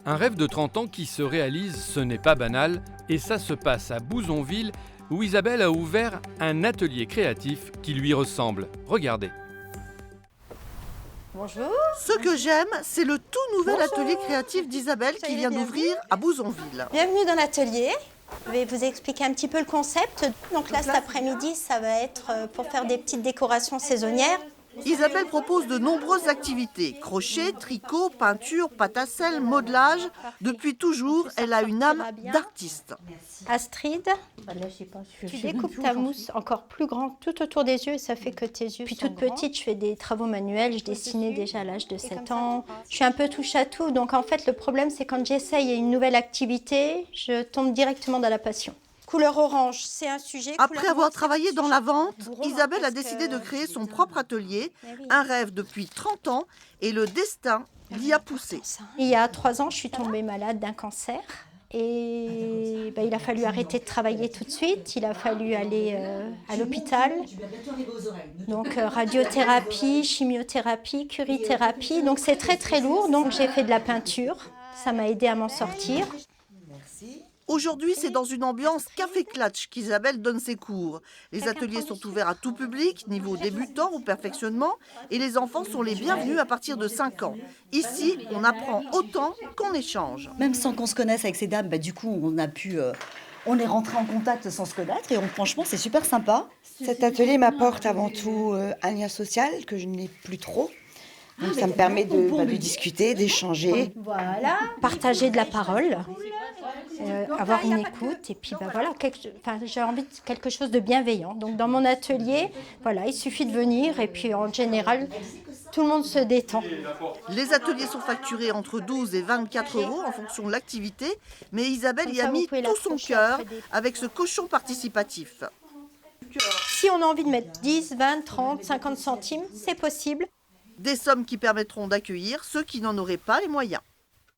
Un rêve de 30 ans qui se réalise, ce n'est pas banal, et ça se passe à Bouzonville, où Isabelle a ouvert un atelier créatif qui lui ressemble. Regardez. Bonjour. Ce que j'aime, c'est le tout nouvel Bonjour. atelier créatif d'Isabelle qui vient d'ouvrir à Bouzonville. Bienvenue dans l'atelier. Je vais vous expliquer un petit peu le concept. Donc là, cet après-midi, ça va être pour faire des petites décorations saisonnières. Isabelle propose de nombreuses activités. Crochet, tricot, peinture, pâte à sel, modelage. Depuis toujours, elle a une âme d'artiste. Astrid, tu découpes ta mousse encore plus grande tout autour des yeux et ça fait que tes yeux Puis toute petite, je fais des travaux manuels. Je dessinais déjà à l'âge de 7 ans. Je suis un peu touche à tout. Donc en fait, le problème, c'est quand j'essaye une nouvelle activité, je tombe directement dans la passion. Couleur orange, c'est un sujet. Après avoir travaillé dans la vente, Isabelle a décidé de créer son propre atelier, un rêve depuis 30 ans, et le destin l'y a poussé. Il y a 3 ans, je suis tombée malade d'un cancer. Et il a fallu arrêter de travailler tout de suite. Il a fallu aller à l'hôpital. Donc radiothérapie, chimiothérapie, curithérapie. Donc c'est très très lourd. Donc j'ai fait de la peinture. Ça m'a aidé à m'en sortir. Aujourd'hui, c'est dans une ambiance café-clatch qu'Isabelle donne ses cours. Les ateliers sont ouverts à tout public, niveau débutant ou perfectionnement, et les enfants sont les bienvenus à partir de 5 ans. Ici, on apprend autant qu'on échange. Même sans qu'on se connaisse avec ces dames, du coup, on est rentré en contact sans se connaître et franchement, c'est super sympa. Cet atelier m'apporte avant tout un lien social que je n'ai plus trop. Donc ça me permet de discuter, d'échanger. Voilà, partager de la parole, avoir une écoute et puis j'ai envie de quelque chose de bienveillant. Donc dans mon atelier, il suffit de venir et puis en général, tout le monde se détend. Les ateliers sont facturés entre 12 et 24 € en fonction de l'activité, mais Isabelle y a mis tout son cœur avec ce cochon participatif. Si on a envie de mettre 10, 20, 30, 50 centimes, c'est possible. Des sommes qui permettront d'accueillir ceux qui n'en auraient pas les moyens.